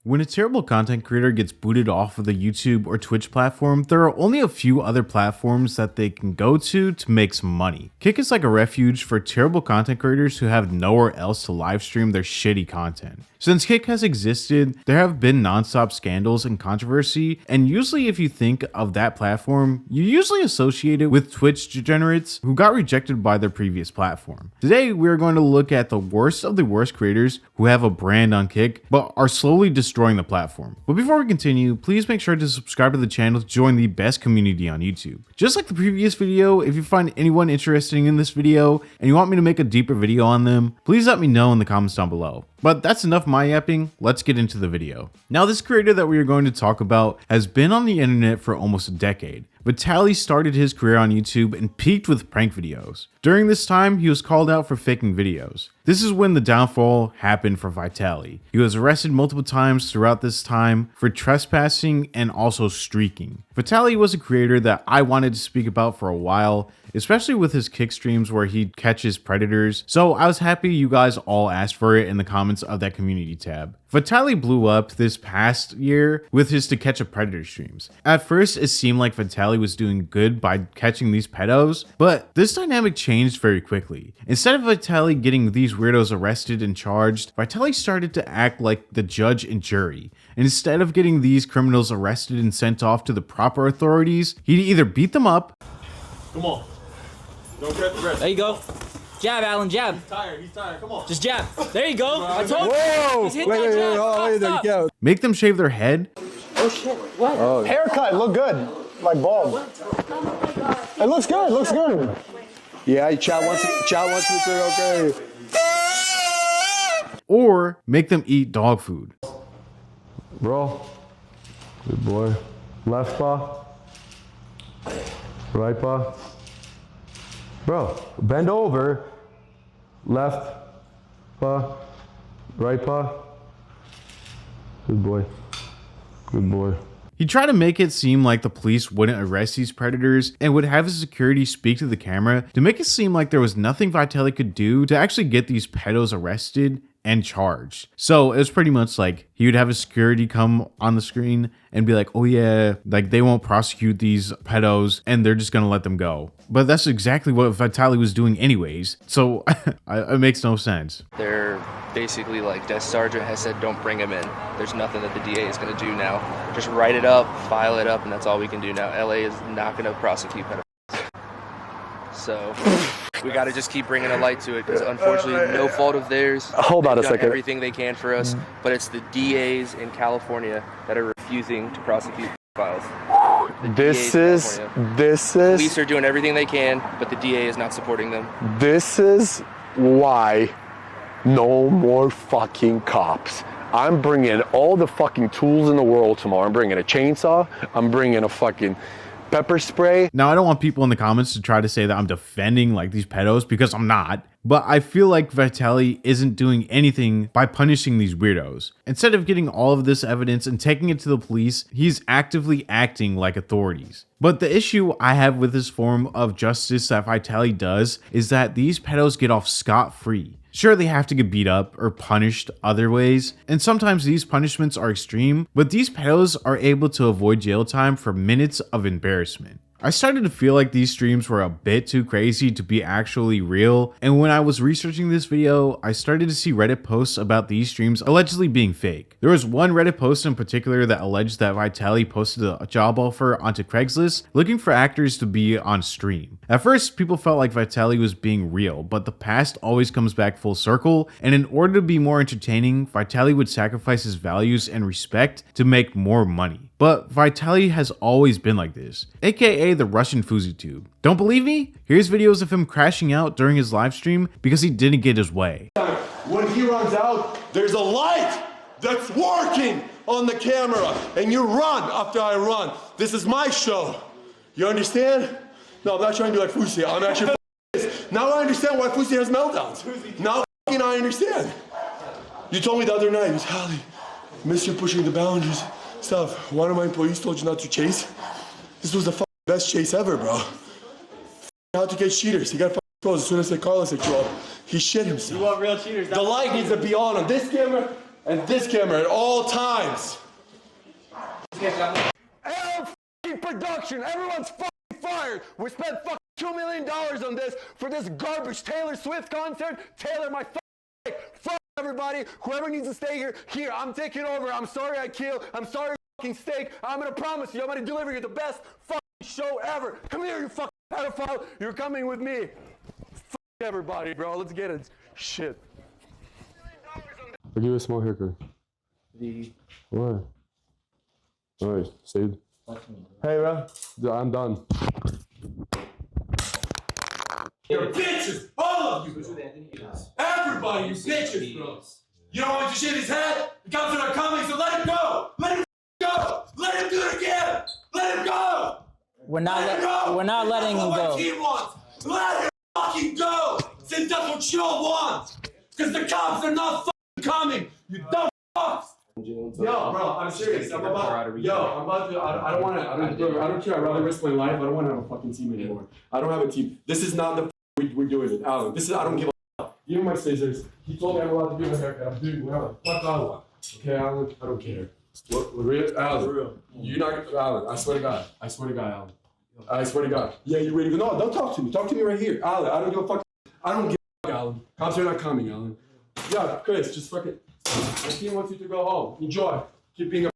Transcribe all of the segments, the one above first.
When a terrible content creator gets booted off of the YouTube or Twitch platform, there are only a few other platforms that they can go to make some money. Kick is like a refuge for terrible content creators who have nowhere else to live stream their shitty content. Since Kick has existed, there have been non-stop scandals and controversy, and usually if you think of that platform, you usually associate it with Twitch degenerates who got rejected by their previous platform. Today, we're going to look at the worst of the worst creators who have a brand on Kick, but are slowly destroying the platform. But before we continue, please make sure to subscribe to the channel to join the best community on YouTube. Just like the previous video, if you find anyone interesting in this video and you want me to make a deeper video on them, please let me know in the comments down below. But that's enough my yapping, let's get into the video. Now, this creator that we are going to talk about has been on the internet for almost a decade. Vitaly started his career on YouTube and peaked with prank videos. During this time, he was called out for faking videos. This is when the downfall happened for Vitaly. He was arrested multiple times throughout this time for trespassing and also streaking. Vitaly was a creator that I wanted to speak about for a while, especially with his Kick streams where he catches predators, so I was happy you guys all asked for it in the comments of that community tab. Vitaly blew up this past year with his To Catch a Predator streams. At first, it seemed like Vitaly was doing good by catching these pedos, but this dynamic changed very quickly. Instead of Vitaly getting these weirdos arrested and charged, Vitaly started to act like the judge and jury. And instead of getting these criminals arrested and sent off to the proper authorities, he'd either beat them up. Come on. Don't grab the wrist. There you go. Jab, Alan, jab. He's tired, come on. Just jab. There you go. I told you. Whoa! Just hit Wait, that wait, jab. wait, oh, wait, there you go. Make them shave their head. Oh shit, what? Oh. Haircut, look good. Like bald. It looks good, looks good. Yeah, Chad wants to say okay. Or make them eat dog food. Bro, good boy. Left paw, right paw. Bro, bend over. Left paw, right paw. Good boy. Good boy. He tried to make it seem like the police wouldn't arrest these predators and would have his security speak to the camera to make it seem like there was nothing Vitaly could do to actually get these pedos arrested and charged. So it was pretty much like he would have his security come on the screen and be like, oh yeah, like they won't prosecute these pedos and they're just gonna let them go. But that's exactly what Vitaly was doing anyways. So it makes no sense. They're basically like, Death Sergeant has said, don't bring him in. There's nothing that the DA is gonna do now. Just write it up, file it up, and that's all we can do now. LA is not gonna prosecute pedophiles. So we got to just keep bringing a light to it because unfortunately no fault of theirs. Hold on a second. Everything they can for us, but it's the DAs in California that are refusing to prosecute pedophiles. This is Police are doing everything they can, but the DA is not supporting them. This is why no more fucking cops. I'm bringing all the fucking tools in the world tomorrow. I'm bringing a chainsaw. I'm bringing a fucking pepper spray. Now, I don't want people in the comments to try to say that I'm defending like these pedos because I'm not. But I feel like Vitaly isn't doing anything by punishing these weirdos. Instead of getting all of this evidence and taking it to the police, he's actively acting like authorities. But the issue I have with this form of justice that Vitaly does is that these pedos get off scot-free. Sure, they have to get beat up or punished other ways, and sometimes these punishments are extreme, but these pedos are able to avoid jail time for minutes of embarrassment. I started to feel like these streams were a bit too crazy to be actually real, and when I was researching this video, I started to see Reddit posts about these streams allegedly being fake. There was one Reddit post in particular that alleged that Vitaly posted a job offer onto Craigslist looking for actors to be on stream. At first, people felt like Vitaly was being real, but the past always comes back full circle, and in order to be more entertaining, Vitaly would sacrifice his values and respect to make more money. But Vitaly has always been like this, aka the Russian FuzzyTube. Don't believe me? Here's videos of him crashing out during his live stream because he didn't get his way. When he runs out, there's a light that's working on the camera, and you run after I run. This is my show. You understand? No, I'm not trying to be like Fuzzy. I'm actually this. Now I understand why Fuzzy has meltdowns. Now I understand. You told me the other night, Vitaly, miss you pushing the boundaries. Stuff. One of my employees told you not to chase. This was the best chase ever, bro. How to catch cheaters. He got close as soon as Carlos said, "Joel." He shit himself. You want real cheaters? The light needs to be on this camera and this camera at all times. Production, everyone's fucking fired. We spent fucking $2 million on this for this garbage Taylor Swift concert. Taylor, my fucking fuck everybody. Whoever needs to stay here, I'm taking over. I'm sorry I killed. I'm sorry fucking steak. I'm gonna promise you, I'm gonna deliver you the best fucking show ever. Come here, you fucking pedophile. You're coming with me. Fuck everybody, bro. Let's get it. Shit. I'll give you a small haircut. What? Alright, saved. Hey, bro. I'm done. You're bitches, all of you. Everybody, you bitches, bro. You don't want your shit in his head? The cops are not coming, so let him go. Let him go. Let him do it again. Let him go. We're not letting him go. What he wants. Let him fucking go. Since that's what you all want. Because the cops are not fucking coming. You dumb fucks. Yo, bro, I'm serious. I don't care. I'd rather risk my life. I don't want to have a fucking team anymore. I don't have a team. This is not the we're doing it, Alan. I don't give a fuck. Give me my scissors. He told me I'm allowed to give him a haircut. I'm doing whatever. Fuck Alan. Okay, Alan? I don't care. Alan, you're not gonna, Alan, I swear to God, Alan. I swear to God. Yeah, you're ready to go. No, don't talk to me. Talk to me right here. Alan, I don't give a fuck. I don't give a fuck, Alan. Cops are not coming, Alan. Yeah, Chris, just fucking. My team wants you to go home. Enjoy. Keep being a.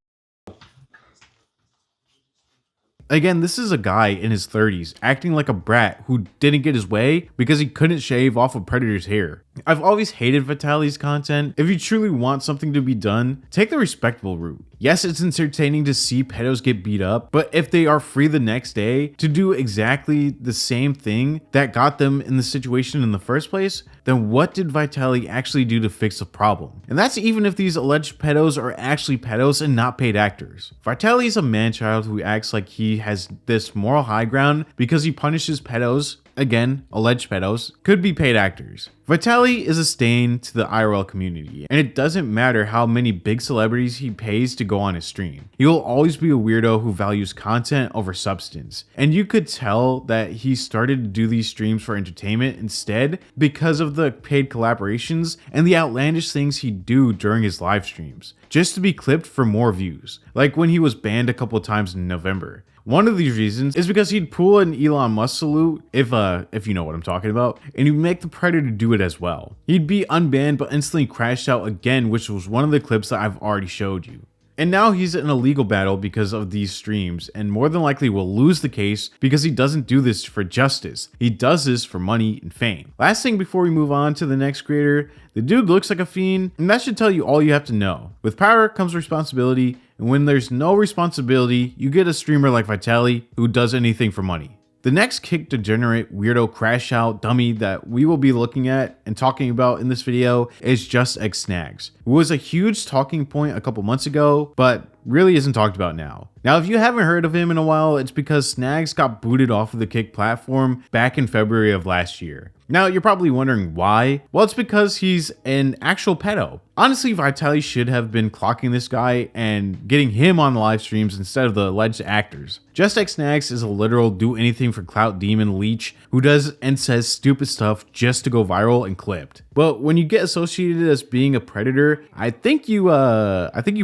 Again, this is a guy in his 30s acting like a brat who didn't get his way because he couldn't shave off a predator's hair. I've always hated Vitaly's content. If you truly want something to be done, take the respectable route. Yes, it's entertaining to see pedos get beat up, but if they are free the next day to do exactly the same thing that got them in the situation in the first place, then what did Vitaly actually do to fix the problem? And that's even if these alleged pedos are actually pedos and not paid actors. Vitaly is a man-child who acts like he has this moral high ground because he punishes pedos. Again, alleged pedos could be paid actors. Vitaly is a stain to the IRL community, and it doesn't matter how many big celebrities he pays to go on his stream. He will always be a weirdo who values content over substance. And you could tell that he started to do these streams for entertainment instead because of the paid collaborations and the outlandish things he'd do during his live streams, just to be clipped for more views, like when he was banned a couple times in November. One of these reasons is because he'd pull an Elon Musk salute, if you know what I'm talking about, and he'd make the Predator do it as well. He'd be unbanned but instantly crashed out again, which was one of the clips that I've already showed you. And now he's in a legal battle because of these streams, and more than likely will lose the case because he doesn't do this for justice. He does this for money and fame. Last thing before we move on to the next creator, the dude looks like a fiend, and that should tell you all you have to know. With power comes responsibility, and when there's no responsibility, you get a streamer like Vitaly who does anything for money. The next Kick Degenerate weirdo crash out dummy that we will be looking at and talking about in this video is Just X Snags, who was a huge talking point a couple months ago, but really isn't talked about now. Now, if you haven't heard of him in a while, it's because Snags got booted off of the Kick platform back in February of last year. Now, you're probably wondering why. Well, it's because he's an actual pedo. Honestly, Vitaly should have been clocking this guy and getting him on the live streams instead of the alleged actors. Just X Snags is a literal do anything for clout demon leech who does and says stupid stuff just to go viral and clipped. But when you get associated as being a predator, I think you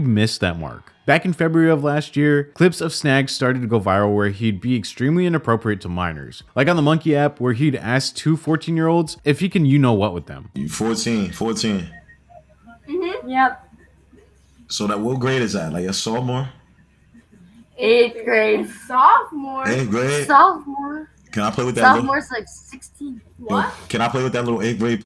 missed that mark. Back in February of last year, clips of Snags started to go viral where he'd be extremely inappropriate to minors. Like on the Monkey app where he'd ask two 14-year-olds if he can you-know-what with them. You 14. Mm-hmm. Yep. So that what grade is that? Like a sophomore? 8th grade. Sophomore. 8th grade? Sophomore. Can I play with that? Sophomore's like 16. What? Can I play with that little 8th grade?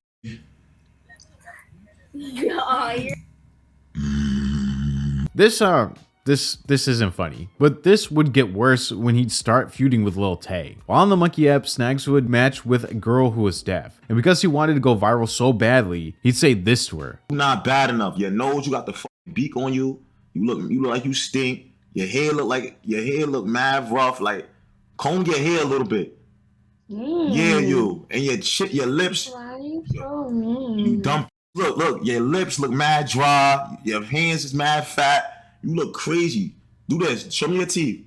This isn't funny, but this would get worse when he'd start feuding with Lil Tay. While on the Monkey app, Snags would match with a girl who was deaf, and because he wanted to go viral so badly, he'd say this to her. Not bad enough. Your nose, you got the fucking beak on you. You look like you stink. Your hair look mad rough. Like comb your hair a little bit. Yeah, you and your lips. Why are you so mean? You dumb. Look, your lips look mad dry. Your hands is mad fat. You look crazy. Do this. Show me your teeth.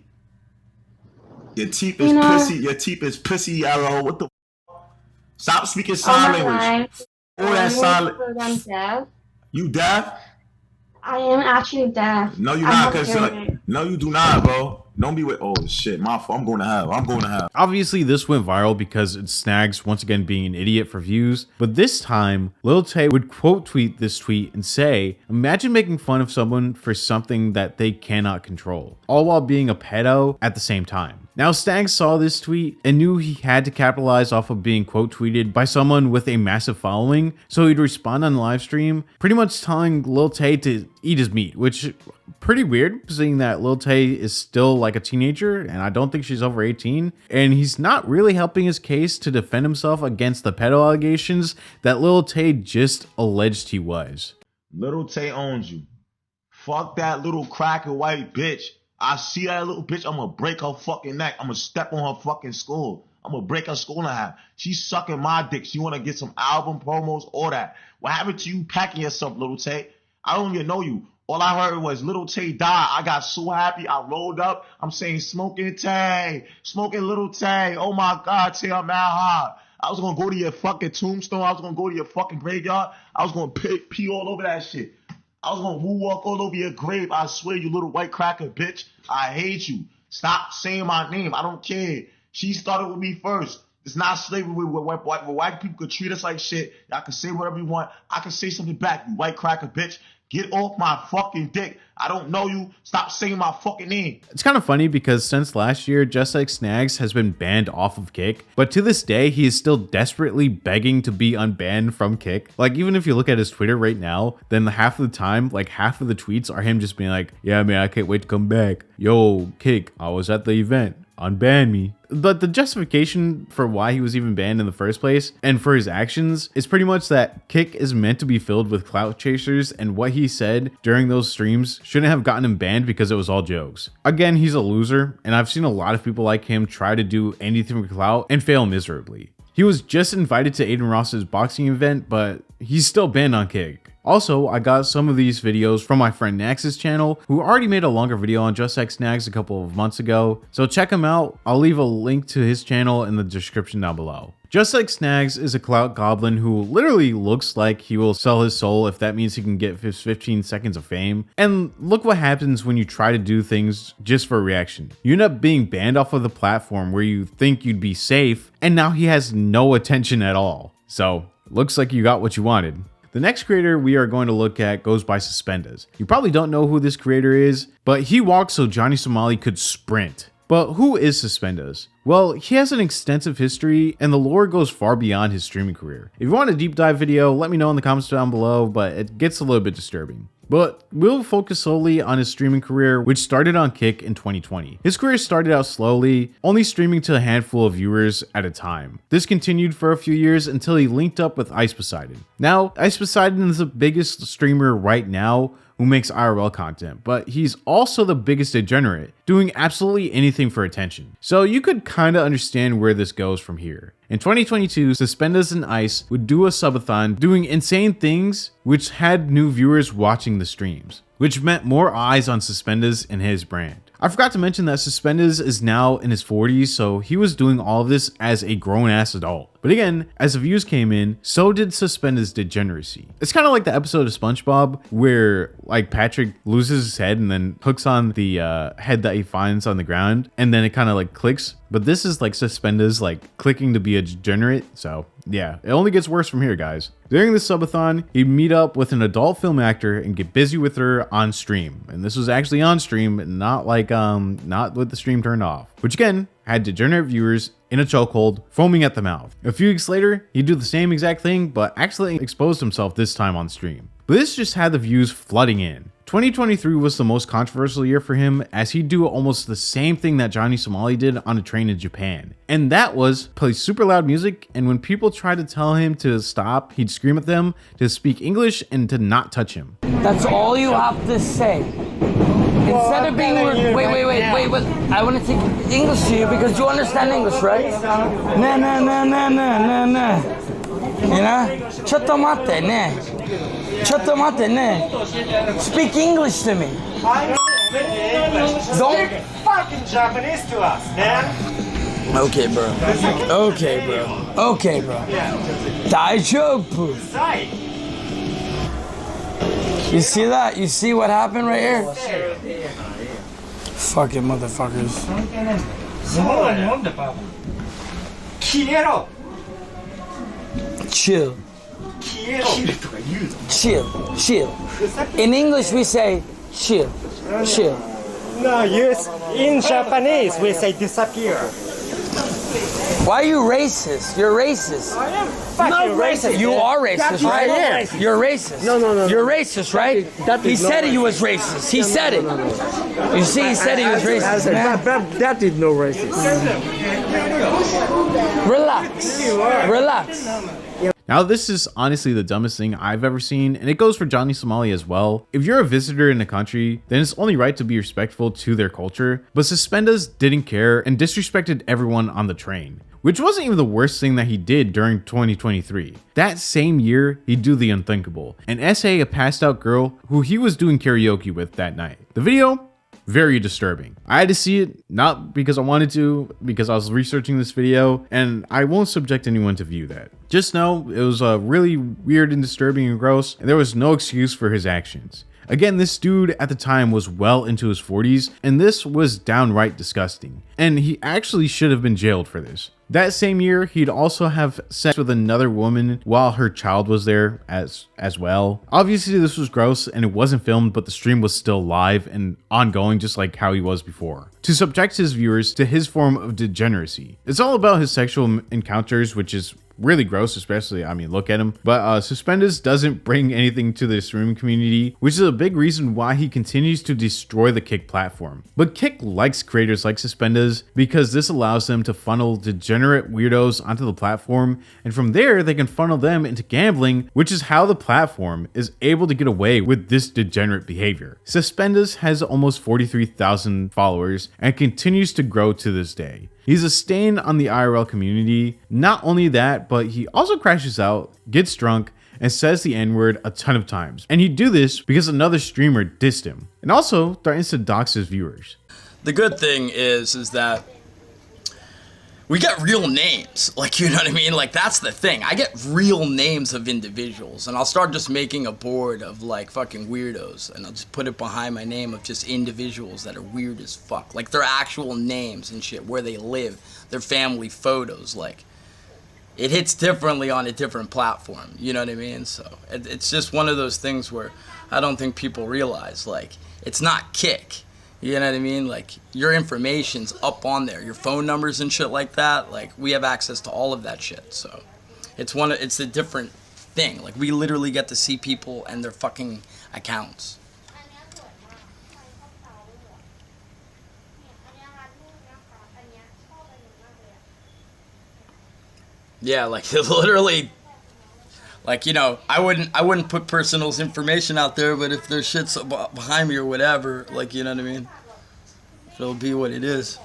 Your teeth is pussy. Your teeth is pussy yellow. What the? Stop speaking sign language. All that silent. I'm deaf. You deaf? I am actually deaf. No, you're I not, have cause hearing aids. no, you do not, bro. Don't be with. Oh shit, my fault. I'm going to have. I'm going to have. Obviously, this went viral because it's Snags once again being an idiot for views, but this time, Lil Tay would quote tweet this tweet and say, "Imagine making fun of someone for something that they cannot control, all while being a pedo at the same time." Now, Snags saw this tweet and knew he had to capitalize off of being quote tweeted by someone with a massive following, so he'd respond on live stream, pretty much telling Lil Tay to eat his meat, which pretty weird, seeing that Lil Tay is still like a teenager, and I don't think she's over 18, and he's not really helping his case to defend himself against the pedo allegations that Lil Tay just alleged he was. Little Tay owns you. Fuck that little cracker white bitch. I see that little bitch, I'm gonna break her fucking neck. I'm gonna step on her fucking skull. I'm gonna break her skull in half. She's sucking my dick. She wanna get some album promos, all that. What happened to you packing yourself, Little Tay? I don't even know you. All I heard was Little Tay died. I got so happy. I rolled up. I'm saying, smoking Tay, smoking Little Tay. Oh my God, Tay, I'm mad high. I was gonna go to your fucking tombstone. I was gonna go to your fucking graveyard. I was gonna pee all over that shit. I was gonna walk all over your grave. I swear, you little white cracker bitch. I hate you. Stop saying my name. I don't care. She started with me first. It's not slavery where white people could treat us like shit. Y'all can say whatever you want. I can say something back, you white cracker bitch. Get off my fucking dick. I don't know you. Stop saying my fucking name. It's kind of funny because since last year, Just Like Snags has been banned off of Kick, but to this day, he is still desperately begging to be unbanned from Kick. Like, even if you look at his Twitter right now, then half of the time, like half of the tweets are him just being like, "Yeah, man, I can't wait to come back. Yo, Kick, I was at the event. Unban me." But the justification for why he was even banned in the first place and for his actions is pretty much that Kick is meant to be filled with clout chasers, and what he said during those streams shouldn't have gotten him banned because it was all jokes. Again, he's a loser, and I've seen a lot of people like him try to do anything for clout and fail miserably. He was just invited to Aiden Ross's boxing event, but he's still banned on Kick. Also, I got some of these videos from my friend Nax's channel, who already made a longer video on Just Like Snags a couple of months ago, so check him out. I'll leave a link to his channel in the description down below. Just Like Snags is a clout goblin who literally looks like he will sell his soul if that means he can get his 15 seconds of fame. And look what happens when you try to do things just for a reaction. You end up being banned off of the platform where you think you'd be safe, and now he has no attention at all. So, looks like you got what you wanted. The next creator we are going to look at goes by Suspenders. You probably don't know who this creator is, but he walked so Johnny Somali could sprint. But who is Suspenders? Well, he has an extensive history, and the lore goes far beyond his streaming career. If you want a deep dive video, let me know in the comments down below, but it gets a little bit disturbing. But we'll focus solely on his streaming career, which started on Kick in 2020. His career started out slowly, only streaming to a handful of viewers at a time. This continued for a few years until he linked up with Ice Poseidon. Now, Ice Poseidon is the biggest streamer right now who makes IRL content, but he's also the biggest degenerate, doing absolutely anything for attention. So you could kinda understand where this goes from here. In 2022, Suspenders and Ice would do a subathon doing insane things which had new viewers watching the streams, which meant more eyes on Suspenders and his brand. I forgot to mention that Suspenders is now in his 40s, so he was doing all of this as a grown-ass adult. But again, as the views came in, so did Suspenders' degeneracy. It's kind of like the episode of SpongeBob where like Patrick loses his head and then hooks on the head that he finds on the ground, and then it kind of like clicks. But this is like Suspenders like clicking to be a degenerate, so yeah, it only gets worse from here, guys. During the subathon, he'd meet up with an adult film actor and get busy with her on stream. And this was actually on stream, not like not with the stream turned off. Which again, had degenerate viewers in a chokehold, foaming at the mouth. A few weeks later, he'd do the same exact thing, but actually exposed himself this time on stream. But this just had the views flooding in. 2023 was the most controversial year for him, as he'd do almost the same thing that Johnny Somali did on a train in Japan. And that was play super loud music, and when people tried to tell him to stop, he'd scream at them to speak English and to not touch him. That's all you have to say. Instead of being wait. I want to take English to you because you understand English, right? Nah. You know? Chottomate, ne. Speak English to me. Don't fucking Japanese to us, man. Okay, bro. Daijoubu. You see that? You see what happened right here? Fucking motherfuckers. Chill. Chill. In English we say chill. Chill. No, yes. In Japanese, we say disappear. Why are you racist? You're racist. I am fucking racist. You are racist, right? You're racist. No. You're racist, right? He said he was racist. He said it. You see, he said he was racist, man. That is no racist. Relax. Now, this is honestly the dumbest thing I've ever seen, and it goes for Johnny Somali as well. If you're a visitor in a country, then it's only right to be respectful to their culture, but Suspendas didn't care and disrespected everyone on the train, which wasn't even the worst thing that he did during 2023. That same year, he'd do the unthinkable and essay a passed out girl who he was doing karaoke with that night. The video, very disturbing. I had to see it, not because I wanted to, because I was researching this video, and I won't subject anyone to view that. Just know it was really weird and disturbing and gross, and there was no excuse for his actions. Again, this dude at the time was well into his 40s, and this was downright disgusting. And he actually should have been jailed for this. That same year, he'd also have sex with another woman while her child was there as well. Obviously, this was gross and it wasn't filmed, but the stream was still live and ongoing, just like how he was before, to subject his viewers to his form of degeneracy. It's all about his sexual encounters, which is really gross, especially, I mean, look at him. But Suspendas doesn't bring anything to the streaming community, which is a big reason why he continues to destroy the Kick platform. But Kick likes creators like Suspendas because this allows them to funnel degenerate weirdos onto the platform, and from there they can funnel them into gambling, which is how the platform is able to get away with this degenerate behavior. Suspendas has almost 43,000 followers and continues to grow to this day. He's a stain on the IRL community. Not only that, but he also crashes out, gets drunk, and says the N-word a ton of times. And he'd do this because another streamer dissed him, and also threatens to dox his viewers. The good thing is that we get real names, like, you know what I mean? Like, that's the thing. I get real names of individuals, and I'll start just making a board of, like, fucking weirdos, and I'll just put it behind my name of just individuals that are weird as fuck. Like, their actual names and shit, where they live, their family photos, like, it hits differently on a different platform, you know what I mean? So, it's just one of those things where I don't think people realize, like, it's not Kick. You know what I mean? Like, your information's up on there, your phone numbers and shit like that. Like, we have access to all of that shit. So, it's a different thing. Like, we literally get to see people and their fucking accounts. Yeah, like, literally, like, you know, I wouldn't put personal information out there, but if there's shit's behind me or whatever, like, you know what I mean? It'll be what it is.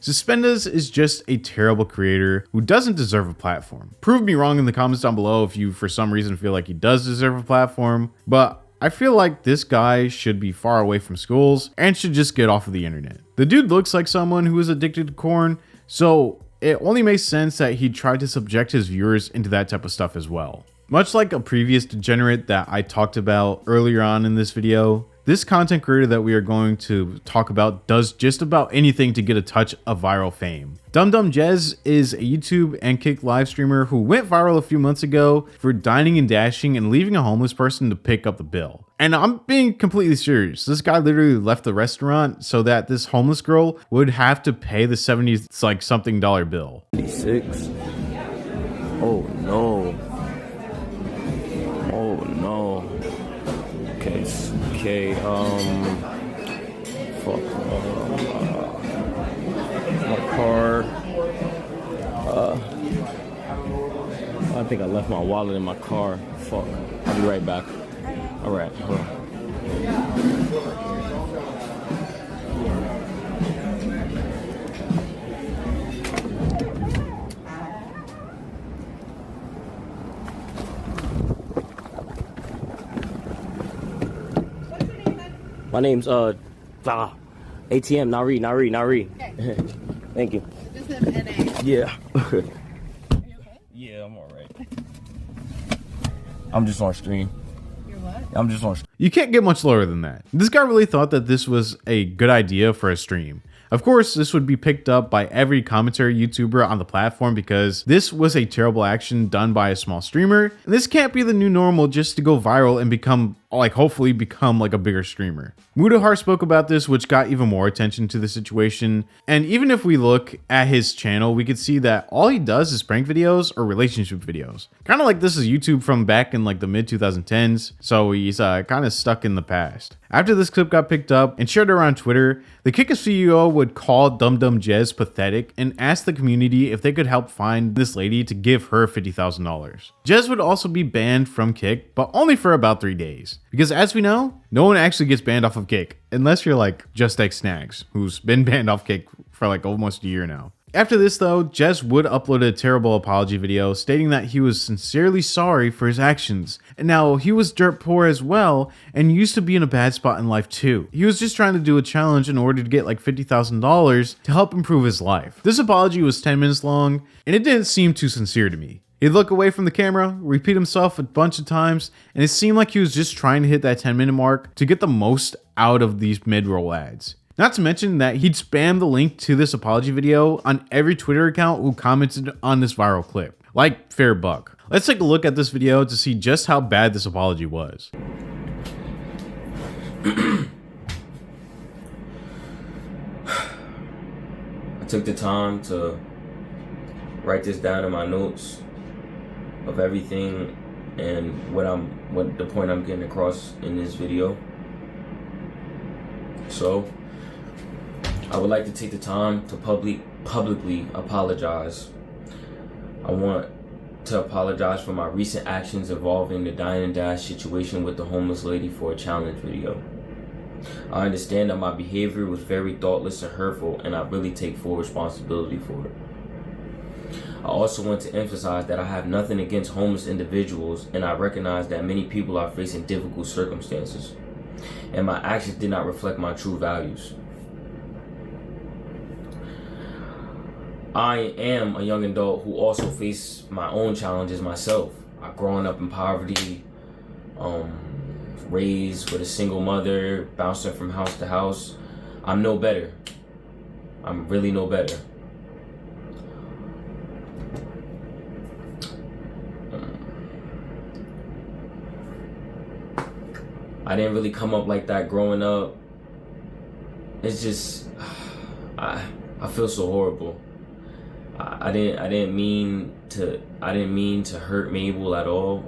Suspendas is just a terrible creator who doesn't deserve a platform. Prove me wrong in the comments down below if you for some reason feel like he does deserve a platform, but I feel like this guy should be far away from schools and should just get off of the internet. The dude looks like someone who is addicted to corn, so it only makes sense that he tried to subject his viewers into that type of stuff as well. Much like a previous degenerate that I talked about earlier on in this video, this content creator that we are going to talk about does just about anything to get a touch of viral fame. Dum Dum Jez is a YouTube and Kick live streamer who went viral a few months ago for dining and dashing and leaving a homeless person to pick up the bill. And I'm being completely serious. This guy literally left the restaurant so that this homeless girl would have to pay the 70-something dollar bill. 86. Oh no. Oh no. Okay, fuck, my car, I think I left my wallet in my car, fuck, I'll be right back. Alright, hold on. My name's ATM, Nari. Okay. Thank you. Just an NA. Yeah. Are you okay? Yeah, I'm alright. I'm just on stream. You're what? I'm just on stream. You can't get much lower than that. This guy really thought that this was a good idea for a stream. Of course, this would be picked up by every commentary YouTuber on the platform because this was a terrible action done by a small streamer. And this can't be the new normal just to go viral and become, like, hopefully become like a bigger streamer. Mudahar spoke about this, which got even more attention to the situation. And even if we look at his channel, we could see that all he does is prank videos or relationship videos. Kind of like this is YouTube from back in like the mid 2010s. So he's kind of stuck in the past. After this clip got picked up and shared around Twitter, the Kick CEO would call Dum Dum Jez pathetic and ask the community if they could help find this lady to give her $50,000. Jez would also be banned from Kick, but only for about 3 days. Because as we know, no one actually gets banned off of Kick, unless you're like Just X Snags, who's been banned off Kick for like almost a year now. After this though, Jez would upload a terrible apology video stating that he was sincerely sorry for his actions. And now he was dirt poor as well and used to be in a bad spot in life too. He was just trying to do a challenge in order to get like $50,000 to help improve his life. This apology was 10 minutes long and it didn't seem too sincere to me. He'd look away from the camera, repeat himself a bunch of times, and it seemed like he was just trying to hit that 10-minute mark to get the most out of these mid-roll ads. Not to mention that he'd spam the link to this apology video on every Twitter account who commented on this viral clip. Like fair buck. Let's take a look at this video to see just how bad this apology was. I took the time to write this down in my notes of everything and what the point I'm getting across in this video. So I would like to take the time to publicly apologize. I want to apologize for my recent actions involving the dine and dash situation with the homeless lady for a challenge video. I understand that my behavior was very thoughtless and hurtful, and I really take full responsibility for it. I also want to emphasize that I have nothing against homeless individuals, and I recognize that many people are facing difficult circumstances, and my actions did not reflect my true values. I am a young adult who also faced my own challenges myself. I've grown up in poverty, raised with a single mother, bouncing from house to house. I'm no better. I'm really no better. I didn't really come up like that growing up. It's just, I feel so horrible. I didn't mean to hurt Mabel at all.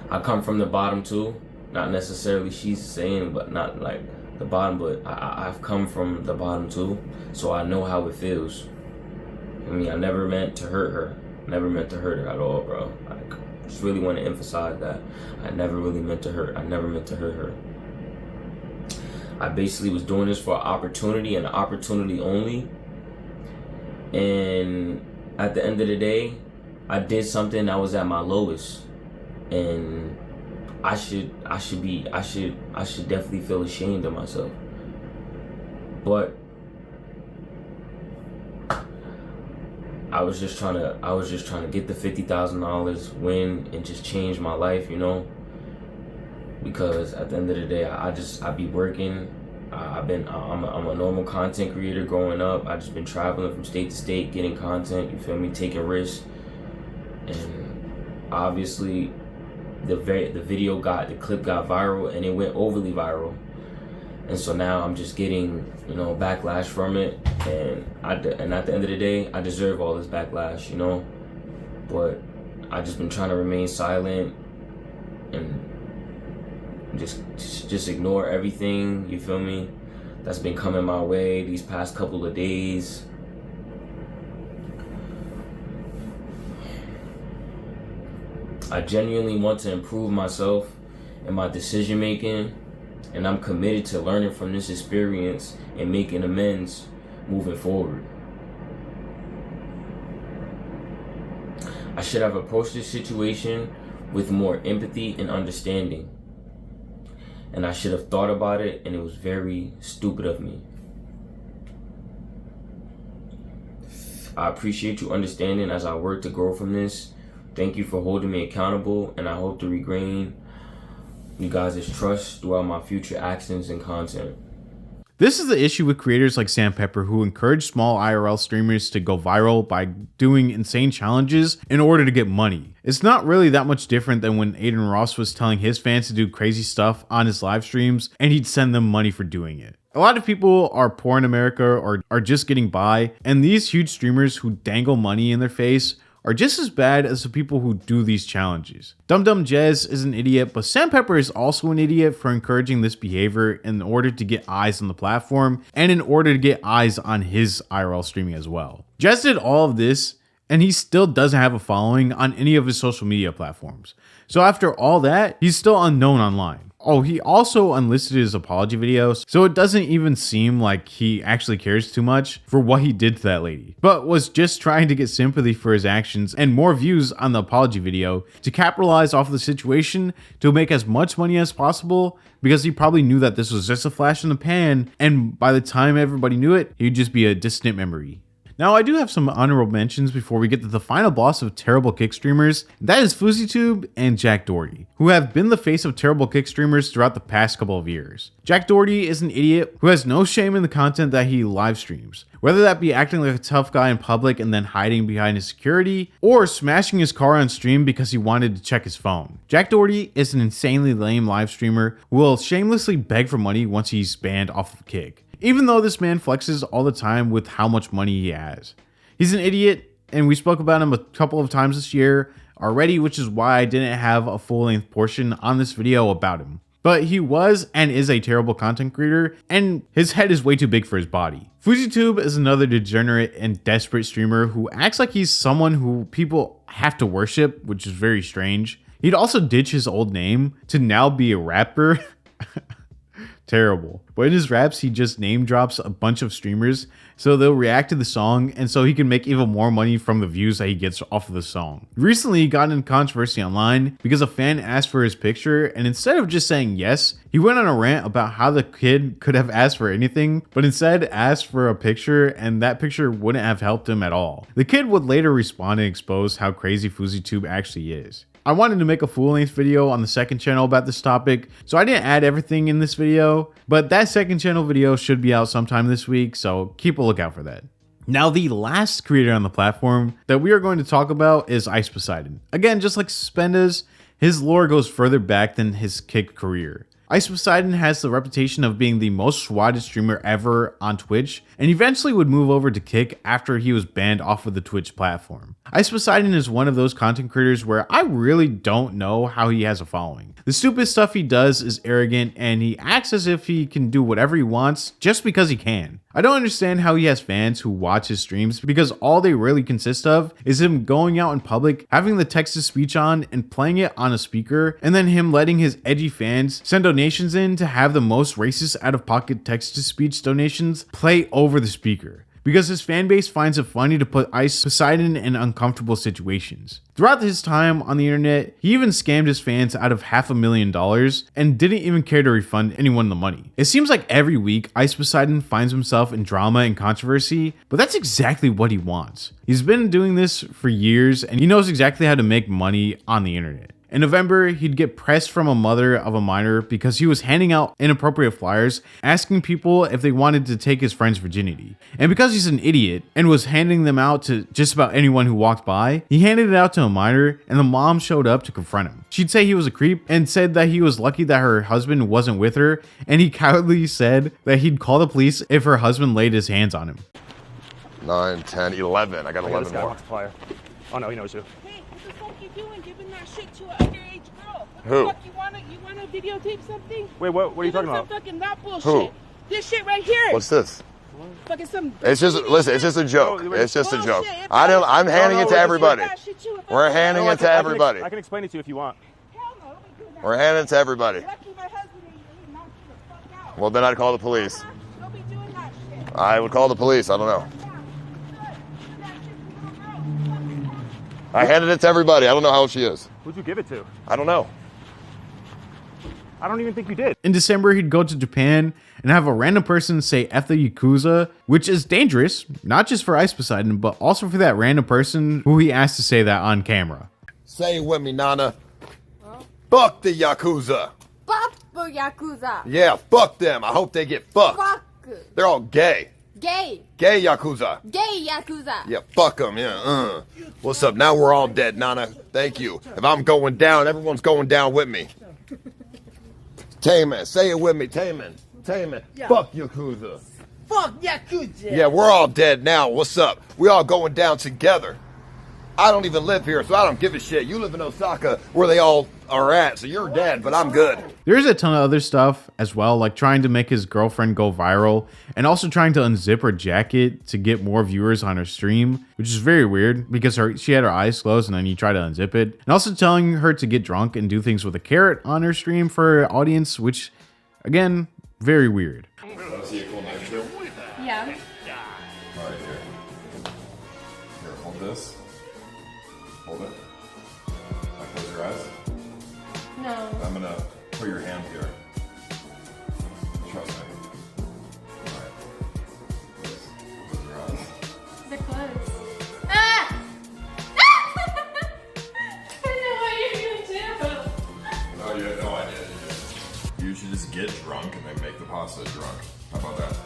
I come from the bottom too. Not necessarily she's saying, but not like the bottom, but I've come from the bottom too. So I know how it feels. I mean, I never meant to hurt her. Never meant to hurt her at all, bro. I just really want to emphasize that. I never really meant to hurt. I never meant to hurt her. I basically was doing this for an opportunity and an opportunity only. And at the end of the day, I did something that was at my lowest, and I should definitely feel ashamed of myself. But I was just trying to get the $50,000 win and just change my life, you know. Because at the end of the day, I be working. I'm a normal content creator growing up. I just been traveling from state to state, getting content. You feel me? Taking risks, and obviously, the clip got viral, and it went overly viral. And so now I'm just getting, you know, backlash from it, and at the end of the day, I deserve all this backlash, you know. But I just been trying to remain silent and just ignore everything, you feel me, that's been coming my way these past couple of days. I genuinely want to improve myself and my decision making, and I'm committed to learning from this experience and making amends moving forward. I should have approached this situation with more empathy and understanding. And I should have thought about it, and it was very stupid of me. I appreciate you understanding as I work to grow from this. Thank you for holding me accountable, and I hope to regain you guys' trust throughout my future actions and content. This is the issue with creators like Sam Pepper, who encourage small IRL streamers to go viral by doing insane challenges in order to get money. It's not really that much different than when Aiden Ross was telling his fans to do crazy stuff on his live streams and he'd send them money for doing it. A lot of people are poor in America or are just getting by, and these huge streamers who dangle money in their face are just as bad as the people who do these challenges. Dum Dum Jez is an idiot, but Sam Pepper is also an idiot for encouraging this behavior in order to get eyes on the platform and in order to get eyes on his IRL streaming as well. Jez did all of this and he still doesn't have a following on any of his social media platforms. So after all that, he's still unknown online. Oh, he also unlisted his apology videos, so it doesn't even seem like he actually cares too much for what he did to that lady, but was just trying to get sympathy for his actions and more views on the apology video to capitalize off the situation to make as much money as possible, because he probably knew that this was just a flash in the pan, and by the time everybody knew it, he'd just be a distant memory. Now, I do have some honorable mentions before we get to the final boss of terrible kick streamers. That is FuzzyTube and Jack Doherty, who have been the face of terrible kick streamers throughout the past couple of years. Jack Doherty is an idiot who has no shame in the content that he live streams, whether that be acting like a tough guy in public and then hiding behind his security, or smashing his car on stream because he wanted to check his phone. Jack Doherty is an insanely lame live streamer who will shamelessly beg for money once he's banned off of Kick, even though this man flexes all the time with how much money he has. He's an idiot, and we spoke about him a couple of times this year already, which is why I didn't have a full-length portion on this video about him. But he was and is a terrible content creator, and his head is way too big for his body. FuzzyTube is another degenerate and desperate streamer who acts like he's someone who people have to worship, which is very strange. He'd also ditch his old name to now be a rapper. Terrible. But in his raps, he just name drops a bunch of streamers so they'll react to the song, and so he can make even more money from the views that he gets off of the song. Recently, he got in controversy online because a fan asked for his picture, and instead of just saying yes, he went on a rant about how the kid could have asked for anything, but instead asked for a picture, and that picture wouldn't have helped him at all. The kid would later respond and expose how crazy FuzzyTube actually is. I wanted to make a full-length video on the second channel about this topic, so I didn't add everything in this video, but that second channel video should be out sometime this week, so keep a lookout for that. Now, the last creator on the platform that we are going to talk about is Ice Poseidon. Again, just like Suspendas, his lore goes further back than his Kick career. Ice Poseidon has the reputation of being the most swatted streamer ever on Twitch, and eventually would move over to Kick after he was banned off of the Twitch platform. Ice Poseidon is one of those content creators where I really don't know how he has a following. The stupid stuff he does is arrogant, and he acts as if he can do whatever he wants just because he can. I don't understand how he has fans who watch his streams, because all they really consist of is him going out in public, having the text-to-speech on and playing it on a speaker, and then him letting his edgy fans send donations in to have the most racist out-of-pocket text-to-speech donations play over the speaker, because his fan base finds it funny to put Ice Poseidon in uncomfortable situations. Throughout his time on the internet, he even scammed his fans out of $500,000 and didn't even care to refund anyone the money. It seems like every week, Ice Poseidon finds himself in drama and controversy, but that's exactly what he wants. He's been doing this for years, and he knows exactly how to make money on the internet. In November, he'd get pressed from a mother of a minor because he was handing out inappropriate flyers, asking people if they wanted to take his friend's virginity. And because he's an idiot and was handing them out to just about anyone who walked by, he handed it out to a minor, and the mom showed up to confront him. She'd say he was a creep and said that he was lucky that her husband wasn't with her, and he cowardly said that he'd call the police if her husband laid his hands on him. 9, 10, 11. I got 11 more. Oh no, he knows you. Hey, what the fuck you doing giving that shit to an underage girl? What Who? the fuck you wanna videotape something? Wait, what are you talking about? Some fucking that bullshit. Who? This shit right here. What's this? Fucking some. It's just, listen, it's just a joke. It's just a joke. Bullshit. I'm handing it to everybody. We're handing it to I everybody. can explain it to you if you want. Hell no, don't be doing that. We're handing it to everybody. Lucky my husband ain't knocked you the fuck out. Well, then I'd call the police. Don't be doing that shit. I would call the police. I don't know. I handed it to everybody. I don't know how old she is. Who'd you give it to? I don't know. I don't even think you did. In December, he'd go to Japan and have a random person say F the Yakuza, which is dangerous, not just for Ice Poseidon, but also for that random person who he asked to say that on camera. Say it with me, Nana. Fuck the Yakuza. Fuck the Yakuza. Yeah, fuck them. I hope they get fucked. Fuck. They're all gay. Gay. Gay Yakuza. Gay Yakuza. Yeah, fuck them. Yeah, What's up? Now we're all dead, Nana. Thank you. If I'm going down, everyone's going down with me. Taman, say it with me. Taman. Yeah. Fuck Yakuza. Fuck Yakuza. Yeah, we're all dead now. What's up? We all going down together. I don't even live here, so I don't give a shit. You live in Osaka, where they all are at, so you're dead, but I'm good. There's a ton of other stuff as well, like trying to make his girlfriend go viral, and also trying to unzip her jacket to get more viewers on her stream, which is very weird because she had her eyes closed and then you try to unzip it. And also telling her to get drunk and do things with a carrot on her stream for her audience, which, again, very weird. See a cool knife too? Yeah. Alright, here. Here, hold this. Hold it. Now close your eyes. No. I'm gonna put your hand here. Trust me. Alright. Close your eyes. They're closed. Ah! I know what you're gonna do. Oh, you had no idea. You should just get drunk and then make the pasta drunk. How about that?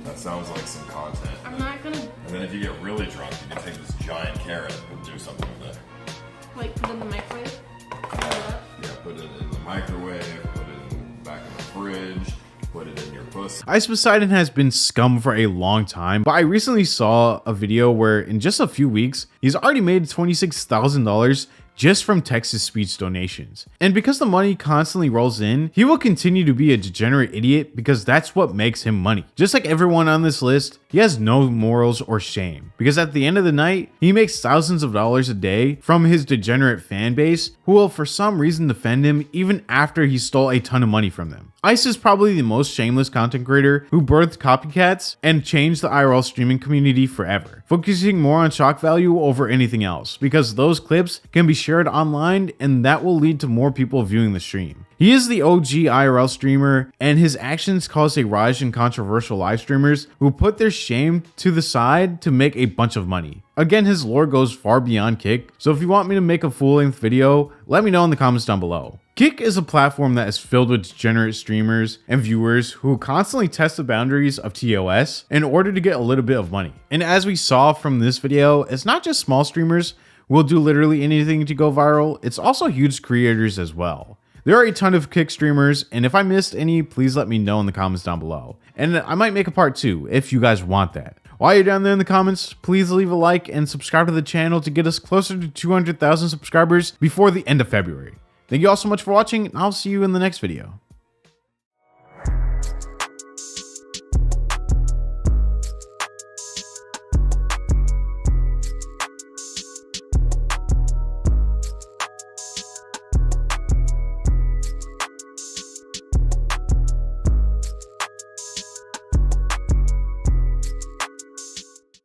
That sounds like some content. I'm not gonna. And then if you get really drunk, you can take this giant carrot and do something with it. Like put it in the microwave? Yeah, put it in the microwave, put it back in the fridge, put it in your pussy. Ice Poseidon has been scum for a long time, but I recently saw a video where in just a few weeks, he's already made $26,000 just from text-to-speech donations. And because the money constantly rolls in, he will continue to be a degenerate idiot because that's what makes him money. Just like everyone on this list, he has no morals or shame because at the end of the night, he makes thousands of dollars a day from his degenerate fan base who will for some reason defend him even after he stole a ton of money from them. Ice is probably the most shameless content creator who birthed copycats and changed the IRL streaming community forever, focusing more on shock value over anything else because those clips can be shared online and that will lead to more people viewing the stream. He is the OG IRL streamer and his actions cause a rise in controversial live streamers who put their shame to the side to make a bunch of money. Again, his lore goes far beyond Kick, so if you want me to make a full-length video, let me know in the comments down below. Kick is a platform that is filled with degenerate streamers and viewers who constantly test the boundaries of TOS in order to get a little bit of money. And as we saw from this video, it's not just small streamers who will do literally anything to go viral, it's also huge creators as well. There are a ton of Kick streamers, and if I missed any, please let me know in the comments down below. And I might make a part 2 if you guys want that. While you're down there in the comments, please leave a like and subscribe to the channel to get us closer to 200,000 subscribers before the end of February. Thank you all so much for watching, and I'll see you in the next video.